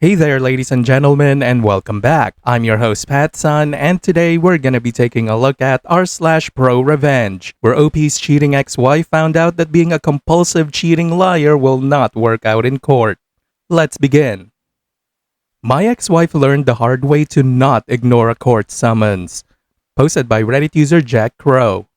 Hey there, ladies and gentlemen, and welcome back. I'm your host, PattSun, and today we're gonna be taking a look at r/ProRevenge, where OP's cheating ex-wife found out that being a compulsive cheating liar will not work out in court. Let's begin. My ex-wife learned the hard way to not ignore a court summons. Posted by Reddit user Jack Crow.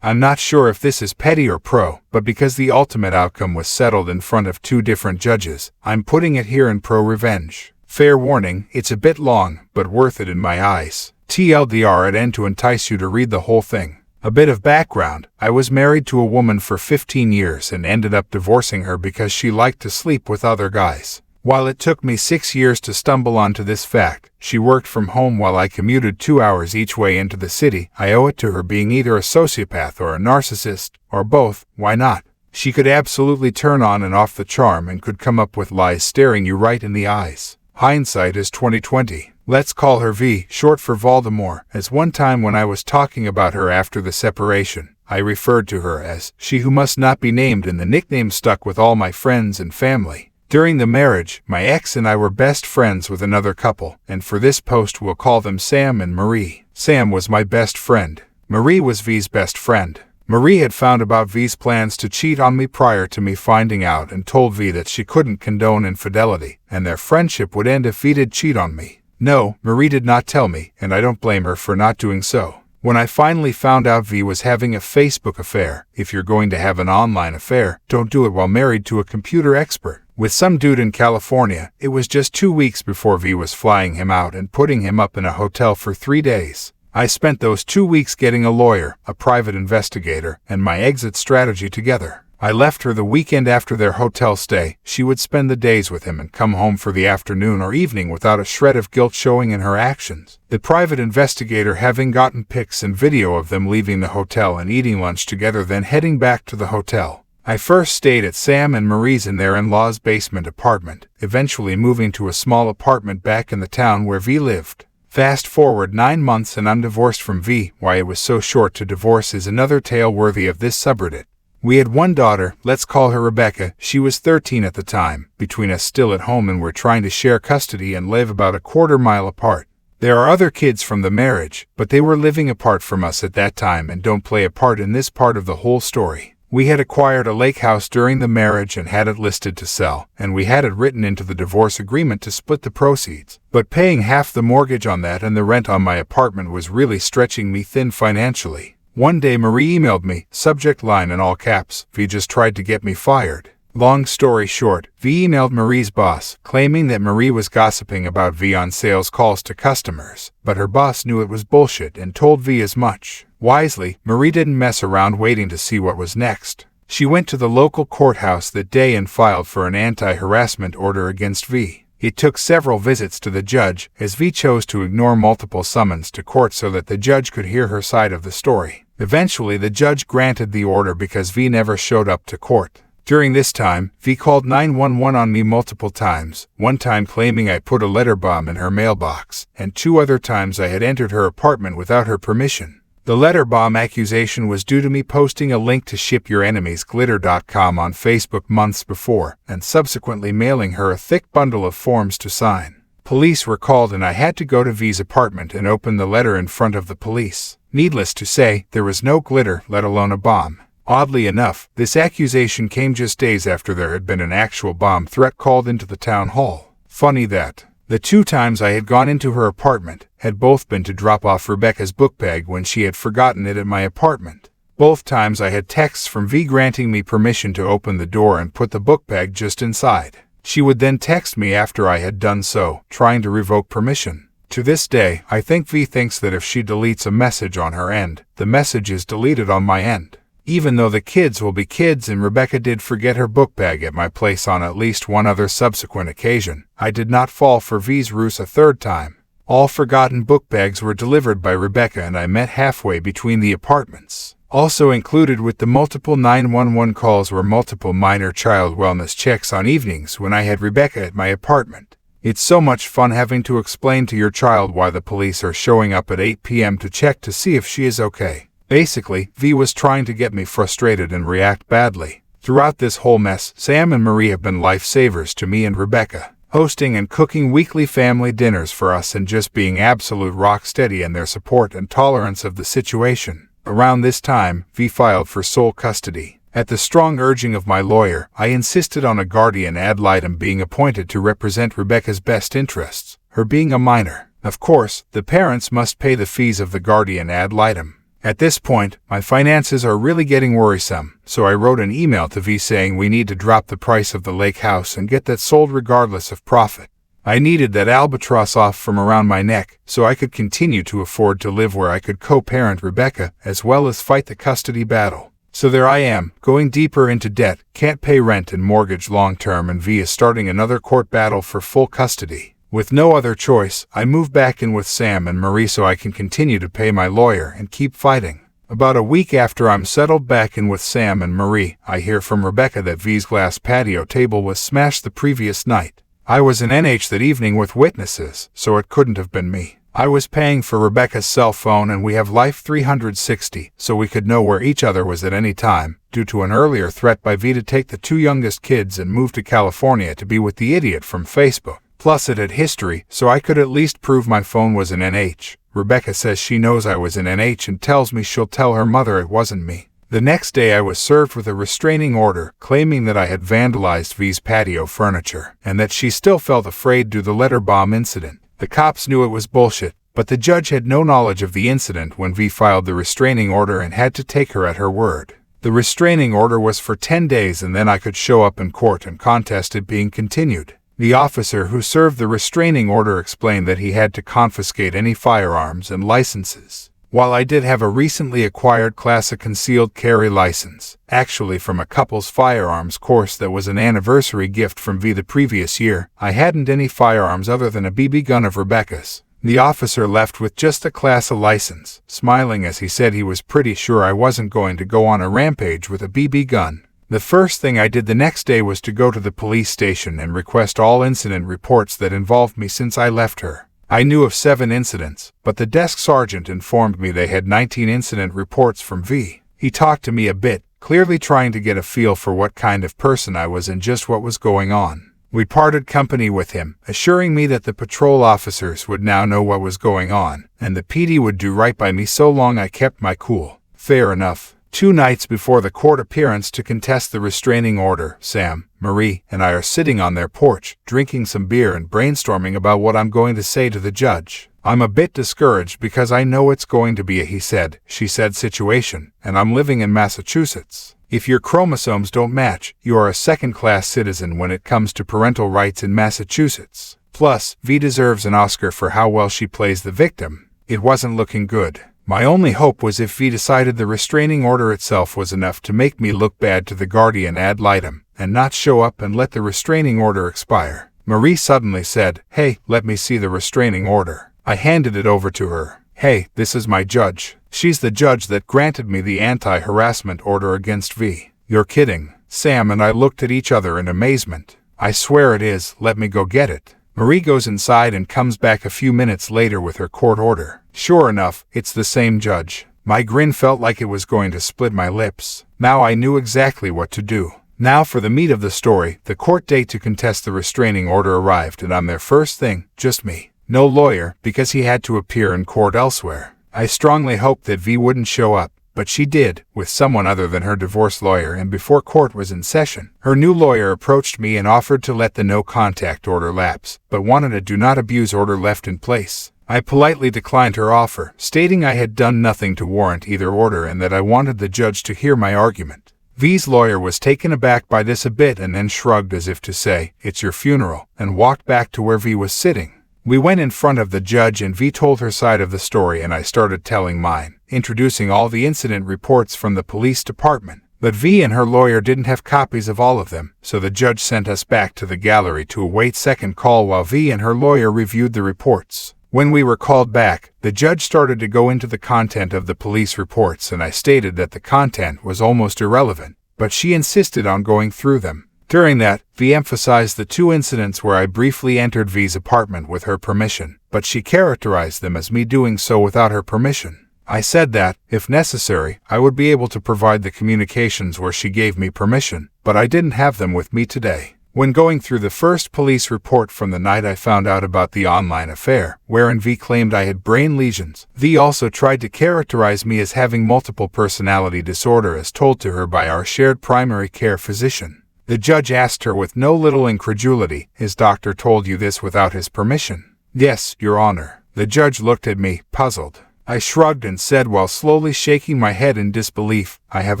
I'm not sure if this is petty or pro, but because the ultimate outcome was settled in front of two different judges, I'm putting it here in ProRevenge. Fair warning, it's a bit long, but worth it in my eyes. TLDR at end to entice you to read the whole thing. A bit of background, I was married to a woman for 15 years and ended up divorcing her because she liked to sleep with other guys. While it took me 6 years to stumble onto this fact, she worked from home while I commuted 2 hours each way into the city. I owe it to her being either a sociopath or a narcissist, or both. Why not? She could absolutely turn on and off the charm and could come up with lies staring you right in the eyes. Hindsight is 2020. Let's call her V, short for Voldemort, as one time when I was talking about her after the separation, I referred to her as she who must not be named, and the nickname stuck with all my friends and family. During the marriage, my ex and I were best friends with another couple, and for this post we'll call them Sam and Marie. Sam was my best friend. Marie was V's best friend. Marie had found about V's plans to cheat on me prior to me finding out and told V that she couldn't condone infidelity, and their friendship would end if V did cheat on me. No, Marie did not tell me, and I don't blame her for not doing so. When I finally found out V was having a Facebook affair, if you're going to have an online affair, don't do it while married to a computer expert, with some dude in California, it was just 2 weeks before V was flying him out and putting him up in a hotel for 3 days. I spent those 2 weeks getting a lawyer, a private investigator, and my exit strategy together. I left her the weekend after their hotel stay. She would spend the days with him and come home for the afternoon or evening without a shred of guilt showing in her actions. The private investigator having gotten pics and video of them leaving the hotel and eating lunch together, then heading back to the hotel. I first stayed at Sam and Marie's in their in-laws' basement apartment, eventually moving to a small apartment back in the town where V lived. Fast forward 9 months and I'm divorced from V. Why it was so short to divorce is another tale worthy of this subreddit. We had one daughter, let's call her Rebecca. She was 13 at the time, between us still at home, and we're trying to share custody and live about a quarter-mile apart. There are other kids from the marriage, but they were living apart from us at that time and don't play a part in this part of the whole story. We had acquired a lake house during the marriage and had it listed to sell, and we had it written into the divorce agreement to split the proceeds. But paying half the mortgage on that and the rent on my apartment was really stretching me thin financially. One day Marie emailed me, subject line in all caps, V just tried to get me fired. Long story short, V emailed Marie's boss, claiming that Marie was gossiping about V on sales calls to customers, but her boss knew it was bullshit and told V as much. Wisely, Marie didn't mess around waiting to see what was next. She went to the local courthouse that day and filed for an anti-harassment order against V. It took several visits to the judge, as V chose to ignore multiple summons to court so that the judge could hear her side of the story. Eventually, the judge granted the order because V never showed up to court. During this time, V called 911 on me multiple times, one time claiming I put a letter bomb in her mailbox, and 2 other times I had entered her apartment without her permission. The letter bomb accusation was due to me posting a link to shipyourenemiesglitter.com on Facebook months before, and subsequently mailing her a thick bundle of forms to sign. Police were called and I had to go to V's apartment and open the letter in front of the police. Needless to say, there was no glitter, let alone a bomb. Oddly enough, this accusation came just days after there had been an actual bomb threat called into the town hall. Funny that the 2 times I had gone into her apartment had both been to drop off Rebecca's book bag when she had forgotten it at my apartment. Both times I had texts from V granting me permission to open the door and put the book bag just inside. She would then text me after I had done so, trying to revoke permission. To this day, I think V thinks that if she deletes a message on her end, the message is deleted on my end. Even though the kids will be kids and Rebecca did forget her book bag at my place on at least one other subsequent occasion, I did not fall for V's ruse a 3rd time. All forgotten book bags were delivered by Rebecca and I met halfway between the apartments. Also included with the multiple 911 calls were multiple minor child wellness checks on evenings when I had Rebecca at my apartment. It's so much fun having to explain to your child why the police are showing up at 8 p.m. to check to see if she is okay. Basically, V was trying to get me frustrated and react badly. Throughout this whole mess, Sam and Marie have been lifesavers to me and Rebecca. hosting and cooking weekly family dinners for us and just being absolute rock steady in their support and tolerance of the situation. Around this time, V filed for sole custody. At the strong urging of my lawyer, I insisted on a guardian ad litem being appointed to represent Rebecca's best interests, her being a minor. Of course, the parents must pay the fees of the guardian ad litem. At this point, my finances are really getting worrisome, so I wrote an email to V saying we need to drop the price of the lake house and get that sold regardless of profit. I needed that albatross off from around my neck so I could continue to afford to live where I could co-parent Rebecca as well as fight the custody battle. So there I am, going deeper into debt, can't pay rent and mortgage long-term, and V is starting another court battle for full custody. With no other choice, I move back in with Sam and Marie so I can continue to pay my lawyer and keep fighting. About a week after I'm settled back in with Sam and Marie, I hear from Rebecca that V's glass patio table was smashed the previous night. I was in NH that evening with witnesses, so it couldn't have been me. I was paying for Rebecca's cell phone and we have Life 360, so we could know where each other was at any time, due to an earlier threat by V to take the two youngest kids and move to California to be with the idiot from Facebook. Plus it had history, so I could at least prove my phone was in NH. Rebecca says she knows I was in NH and tells me she'll tell her mother it wasn't me. The next day I was served with a restraining order claiming that I had vandalized V's patio furniture, and that she still felt afraid due to the letter bomb incident. The cops knew it was bullshit, but the judge had no knowledge of the incident when V filed the restraining order and had to take her at her word. The restraining order was for 10 days and then I could show up in court and contest it being continued. The officer who served the restraining order explained that he had to confiscate any firearms and licenses. While I did have a recently acquired Class A concealed carry license, actually from a couple's firearms course that was an anniversary gift from V the previous year, I hadn't any firearms other than a BB gun of Rebecca's. The officer left with just a Class A license, smiling as he said he was pretty sure I wasn't going to go on a rampage with a BB gun. The first thing I did the next day was to go to the police station and request all incident reports that involved me since I left her. I knew of 7 incidents, but the desk sergeant informed me they had 19 incident reports from V. He talked to me a bit, clearly trying to get a feel for what kind of person I was and just what was going on. We parted company with him, assuring me that the patrol officers would now know what was going on, and the PD would do right by me so long I kept my cool. Fair enough. 2 nights before the court appearance to contest the restraining order, Sam, Marie, and I are sitting on their porch, drinking some beer and brainstorming about what I'm going to say to the judge. I'm a bit discouraged because I know it's going to be a he said, she said situation, and I'm living in Massachusetts. If your chromosomes don't match, you are a second-class citizen when it comes to parental rights in Massachusetts. Plus, V deserves an Oscar for how well she plays the victim. It wasn't looking good. My only hope was if V decided the restraining order itself was enough to make me look bad to the guardian ad litem, and not show up and let the restraining order expire. Marie suddenly said, "Hey, let me see the restraining order." I handed it over to her. "Hey, this is my judge. She's the judge that granted me the anti-harassment order against V." "You're kidding." Sam and I looked at each other in amazement. "I swear it is, let me go get it." Marie goes inside and comes back a few minutes later with her court order. Sure enough, it's the same judge. My grin felt like it was going to split my lips. Now I knew exactly what to do. Now for the meat of the story, the court date to contest the restraining order arrived and I'm there first thing, just me. No lawyer, because he had to appear in court elsewhere. I strongly hoped that V wouldn't show up, but she did, with someone other than her divorce lawyer, and before court was in session. Her new lawyer approached me and offered to let the no-contact order lapse, but wanted a do-not-abuse order left in place. I politely declined her offer, stating I had done nothing to warrant either order and that I wanted the judge to hear my argument. V's lawyer was taken aback by this a bit and then shrugged as if to say, "It's your funeral," and walked back to where V was sitting. We went in front of the judge and V told her side of the story and I started telling mine, introducing all the incident reports from the police department. But V and her lawyer didn't have copies of all of them, so the judge sent us back to the gallery to await second call while V and her lawyer reviewed the reports. When we were called back, the judge started to go into the content of the police reports and I stated that the content was almost irrelevant, but she insisted on going through them. During that, V emphasized the 2 incidents where I briefly entered V's apartment with her permission, but she characterized them as me doing so without her permission. I said that, if necessary, I would be able to provide the communications where she gave me permission, but I didn't have them with me today. When going through the first police report from the night I found out about the online affair, wherein V claimed I had brain lesions, V also tried to characterize me as having multiple personality disorder as told to her by our shared primary care physician. The judge asked her with no little incredulity, "His doctor told you this without his permission?" "Yes, Your Honor." The judge looked at me, puzzled. I shrugged and said while slowly shaking my head in disbelief, "I have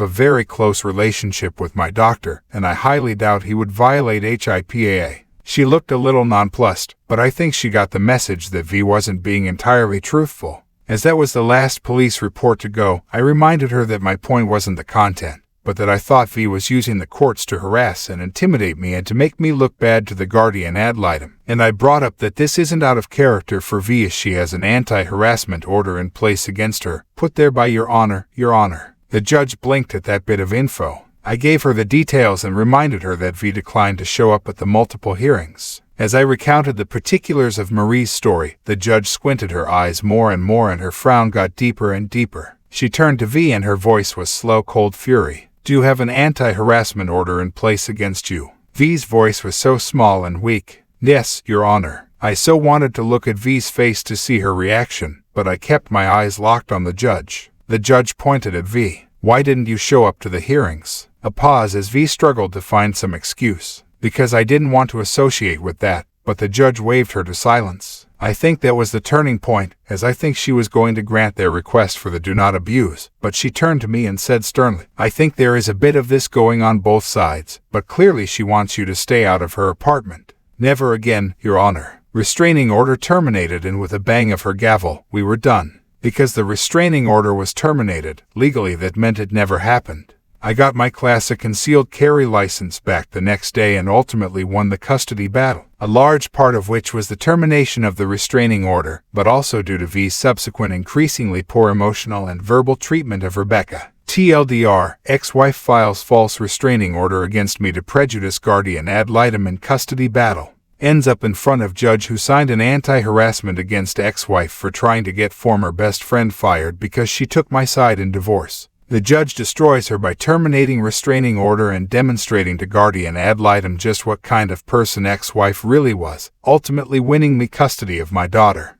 a very close relationship with my doctor, and I highly doubt he would violate HIPAA." She looked a little nonplussed, but I think she got the message that V wasn't being entirely truthful. As that was the last police report to go, I reminded her that my point wasn't the content, but that I thought V was using the courts to harass and intimidate me and to make me look bad to the guardian ad litem. And I brought up that this isn't out of character for V as she has an anti-harassment order in place against her, put there by Your Honor, Your Honor. The judge blinked at that bit of info. I gave her the details and reminded her that V declined to show up at the multiple hearings. As I recounted the particulars of Marie's story, the judge squinted her eyes more and more and her frown got deeper and deeper. She turned to V and her voice was slow, cold fury. "Do you have an anti-harassment order in place against you?" V's voice was so small and weak. "Yes, Your Honor." I so wanted to look at V's face to see her reaction, but I kept my eyes locked on the judge. The judge pointed at V. "Why didn't you show up to the hearings?" A pause as V struggled to find some excuse. "Because I didn't want to associate with that," but the judge waved her to silence. I think that was the turning point, as I think she was going to grant their request for the do not abuse, but she turned to me and said sternly, "I think there is a bit of this going on both sides, but clearly she wants you to stay out of her apartment." "Never again, Your Honor." Restraining order terminated, and with a bang of her gavel, we were done. Because the restraining order was terminated, legally that meant it never happened. I got my Class A concealed carry license back the next day and ultimately won the custody battle, a large part of which was the termination of the restraining order, but also due to V's subsequent increasingly poor emotional and verbal treatment of Rebecca. TLDR, ex-wife files false restraining order against me to prejudice guardian ad litem in custody battle. Ends up in front of judge who signed an anti-harassment against ex-wife for trying to get former best friend fired because she took my side in divorce. The judge destroys her by terminating restraining order and demonstrating to guardian ad litem just what kind of person ex-wife really was, ultimately winning me custody of my daughter.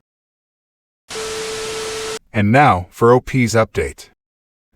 And now, for OP's update.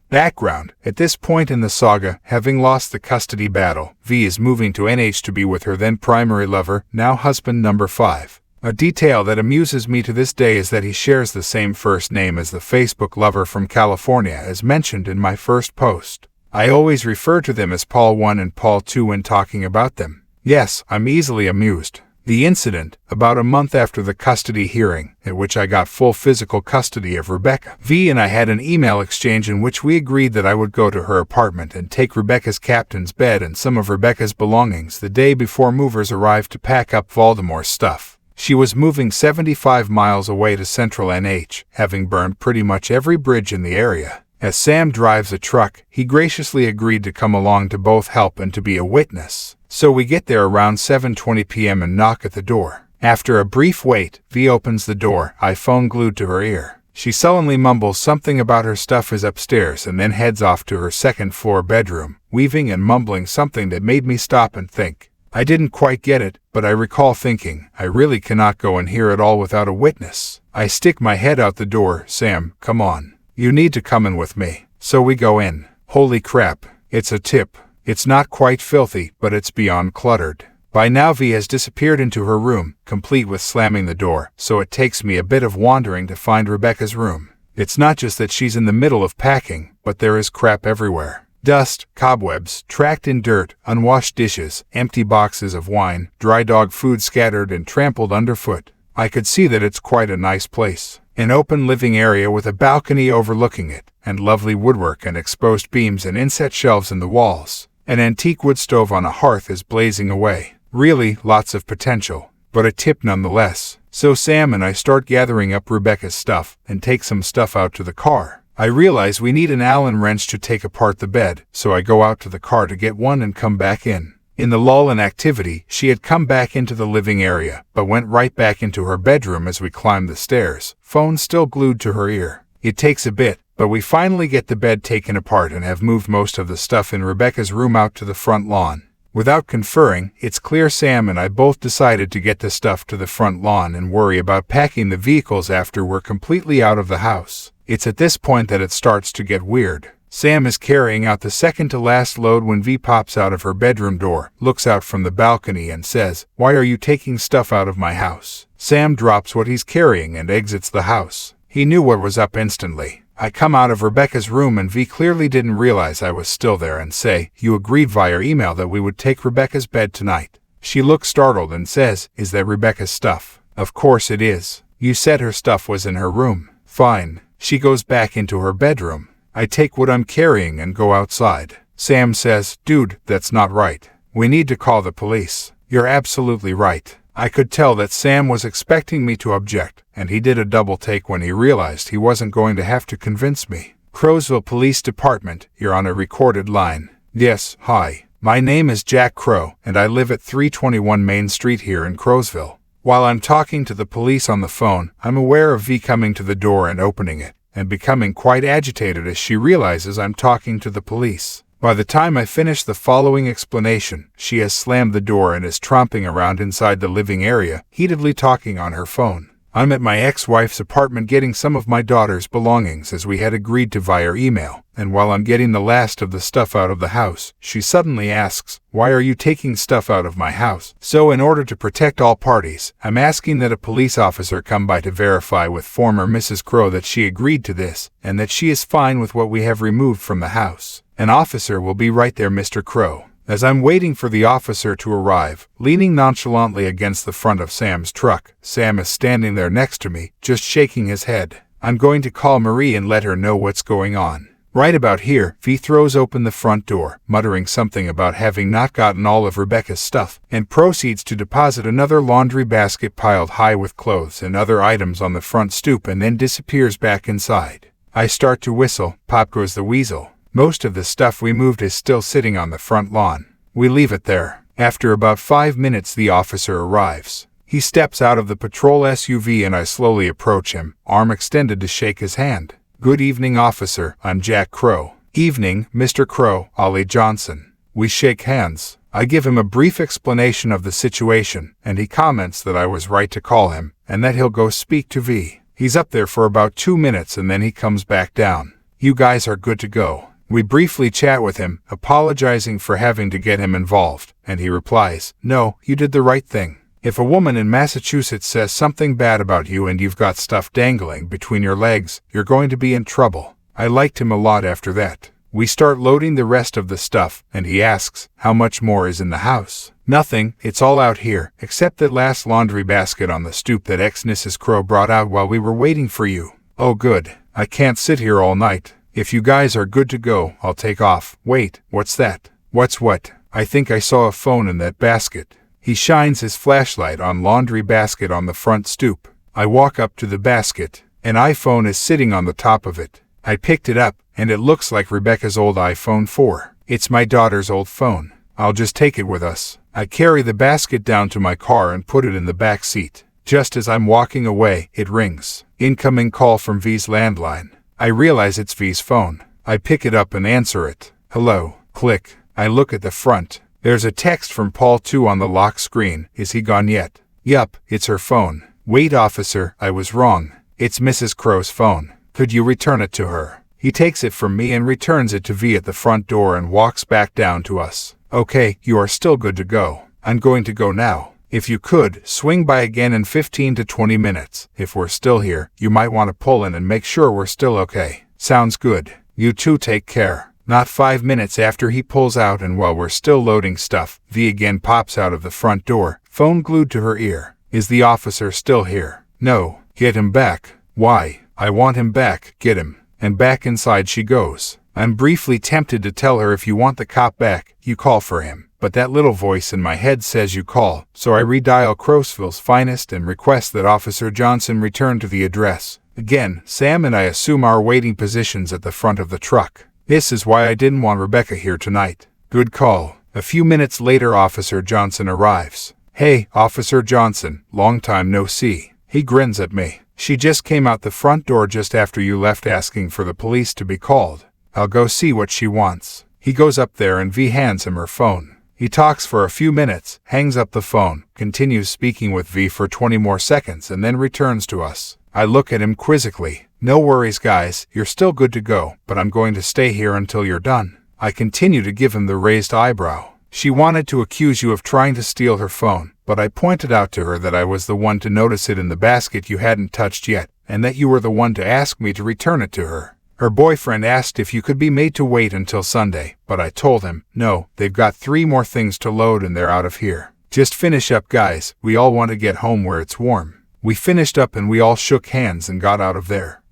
Background: at this point in the saga, having lost the custody battle, V is moving to NH to be with her then primary lover, now husband number 5. A detail that amuses me to this day is that he shares the same first name as the Facebook lover from California as mentioned in my first post. I always refer to them as Paul 1 and Paul 2 when talking about them. Yes, I'm easily amused. The incident, about a month after the custody hearing, at which I got full physical custody of Rebecca, V and I had an email exchange in which we agreed that I would go to her apartment and take Rebecca's captain's bed and some of Rebecca's belongings the day before movers arrived to pack up Voldemort's stuff. She was moving 75 miles away to central NH, having burned pretty much every bridge in the area. As Sam drives a truck, he graciously agreed to come along to both help and to be a witness. So we get there around 7:20 p.m. and knock at the door. After a brief wait, V opens the door, iPhone glued to her ear. She sullenly mumbles something about her stuff is upstairs and then heads off to her second-floor bedroom, weaving and mumbling something that made me stop and think. I didn't quite get it, but I recall thinking, I really cannot go in here at all without a witness. I stick my head out the door. "Sam, come on. You need to come in with me." So we go in. Holy crap, it's a tip. It's not quite filthy, but it's beyond cluttered. By now V has disappeared into her room, complete with slamming the door, so it takes me a bit of wandering to find Rebecca's room. It's not just that she's in the middle of packing, but there is crap everywhere. Dust, cobwebs, tracked in dirt, unwashed dishes, empty boxes of wine, dry dog food scattered and trampled underfoot. I could see that it's quite a nice place. An open living area with a balcony overlooking it, and lovely woodwork and exposed beams and inset shelves in the walls. An antique wood stove on a hearth is blazing away. Really, lots of potential, but a tip nonetheless. So Sam and I start gathering up Rebecca's stuff and take some stuff out to the car. I realize we need an Allen wrench to take apart the bed, so I go out to the car to get one and come back in. In the lull in activity, she had come back into the living area, but went right back into her bedroom as we climbed the stairs, phone still glued to her ear. It takes a bit, but we finally get the bed taken apart and have moved most of the stuff in Rebecca's room out to the front lawn. Without conferring, it's clear Sam and I both decided to get the stuff to the front lawn and worry about packing the vehicles after we're completely out of the house. It's at this point that it starts to get weird. Sam is carrying out the second to last load when V pops out of her bedroom door, looks out from the balcony and says, "Why are you taking stuff out of my house?" Sam drops what he's carrying and exits the house. He knew what was up instantly. I come out of Rebecca's room and V clearly didn't realize I was still there and say, "You agreed via email that we would take Rebecca's bed tonight." She looks startled and says, "Is that Rebecca's stuff?" "Of course it is. You said her stuff was in her room." "Fine." She goes back into her bedroom. I take what I'm carrying and go outside. Sam says, "Dude, that's not right. We need to call the police." "You're absolutely right." I could tell that Sam was expecting me to object, and he did a double take when he realized he wasn't going to have to convince me. "Crowsville Police Department, you're on a recorded line." "Yes, hi. My name is Jack Crow, and I live at 321 Main Street here in Crowsville." While I'm talking to the police on the phone, I'm aware of V coming to the door and opening it, and becoming quite agitated as she realizes I'm talking to the police. By the time I finish the following explanation, she has slammed the door and is tromping around inside the living area, heatedly talking on her phone. I'm at my ex-wife's apartment getting some of my daughter's belongings as we had agreed to via email, and while I'm getting the last of the stuff out of the house, she suddenly asks, "Why are you taking stuff out of my house?" So in order to protect all parties, I'm asking that a police officer come by to verify with former Mrs. Crow that she agreed to this, and that she is fine with what we have removed from the house. "An officer will be right there, Mr. Crow." As I'm waiting for the officer to arrive, leaning nonchalantly against the front of Sam's truck, Sam is standing there next to me, just shaking his head. I'm going to call Marie and let her know what's going on. Right about here, V throws open the front door, muttering something about having not gotten all of Rebecca's stuff, and proceeds to deposit another laundry basket piled high with clothes and other items on the front stoop and then disappears back inside. I start to whistle, pop goes the weasel. Most of the stuff we moved is still sitting on the front lawn. We leave it there. After about 5 minutes the officer arrives. He steps out of the patrol SUV and I slowly approach him, arm extended to shake his hand. "Good evening, officer, I'm Jack Crow." "Evening, Mr. Crow, Ollie Johnson." We shake hands. I give him a brief explanation of the situation, and he comments that I was right to call him, and that he'll go speak to V. He's up there for about 2 minutes and then he comes back down. "You guys are good to go." We briefly chat with him, apologizing for having to get him involved, and he replies, "No, you did the right thing. If a woman in Massachusetts says something bad about you and you've got stuff dangling between your legs, you're going to be in trouble." I liked him a lot after that. We start loading the rest of the stuff, and he asks, "How much more is in the house?" "Nothing, it's all out here, except that last laundry basket on the stoop that ex-Mrs. Crow brought out while we were waiting for you." "Oh good, I can't sit here all night. If you guys are good to go, I'll take off." "Wait, what's that?" "What's what?" "I think I saw a phone in that basket." He shines his flashlight on laundry basket on the front stoop. I walk up to the basket. An iPhone is sitting on the top of it. I picked it up, and it looks like Rebecca's old iPhone 4. It's my daughter's old phone. I'll just take it with us. I carry the basket down to my car and put it in the back seat. Just as I'm walking away, it rings. Incoming call from V's landline. I realize it's V's phone. I pick it up and answer it. "Hello." Click. I look at the front. There's a text from Paul 2 on the lock screen. "Is he gone yet?" "Yup, it's her phone." "Wait, officer, I was wrong. It's Mrs. Crow's phone. Could you return it to her?" He takes it from me and returns it to V at the front door and walks back down to us. "Okay, you are still good to go. I'm going to go now. If you could, swing by again in 15 to 20 minutes. If we're still here, you might want to pull in and make sure we're still okay." "Sounds good. You two take care." Not 5 minutes after he pulls out and while we're still loading stuff, V again pops out of the front door, phone glued to her ear. "Is the officer still here?" "No." "Get him back." "Why?" "I want him back, get him." And back inside she goes. I'm briefly tempted to tell her, "If you want the cop back, you call for him." But that little voice in my head says you call, so I redial Crowsville's finest and request that Officer Johnson return to the address. Again, Sam and I assume our waiting positions at the front of the truck. This is why I didn't want Rebecca here tonight. Good call. A few minutes later Officer Johnson arrives. "Hey, Officer Johnson, long time no see." He grins at me. "She just came out the front door just after you left asking for the police to be called. I'll go see what she wants." He goes up there and V hands him her phone. He talks for a few minutes, hangs up the phone, continues speaking with V for 20 more seconds, and then returns to us. I look at him quizzically. No worries, guys, you're still good to go, but I'm going to stay here until you're done. I continue to give him the raised eyebrow. She wanted to accuse you of trying to steal her phone, but I pointed out to her that I was the one to notice it in the basket you hadn't touched yet, and that you were the one to ask me to return it to her. Her boyfriend asked if you could be made to wait until Sunday, but I told him, no, they've got 3 more things to load and they're out of here. Just finish up, guys, we all want to get home where it's warm. We finished up and we all shook hands and got out of there.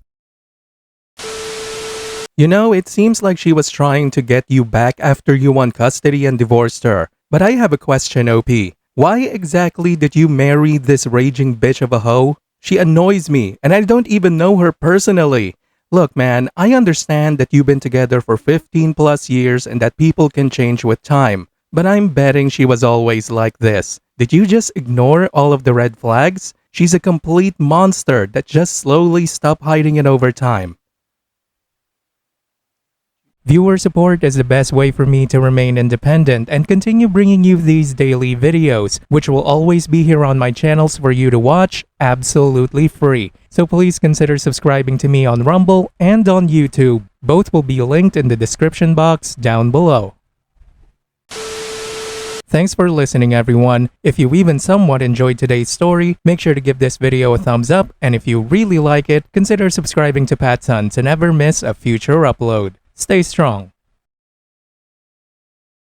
You know, it seems like she was trying to get you back after you won custody and divorced her. But I have a question, OP. Why exactly did you marry this raging bitch of a hoe? She annoys me, and I don't even know her personally. Look, man, I understand that you've been together for 15 plus years and that people can change with time. But I'm betting she was always like this. Did you just ignore all of the red flags? She's a complete monster that just slowly stopped hiding it over time. Viewer support is the best way for me to remain independent and continue bringing you these daily videos, which will always be here on my channels for you to watch absolutely free. So please consider subscribing to me on Rumble and on YouTube. Both will be linked in the description box down below. Thanks for listening, everyone. If you even somewhat enjoyed today's story, make sure to give this video a thumbs up, and if you really like it, consider subscribing to PattSun to never miss a future upload. Stay strong.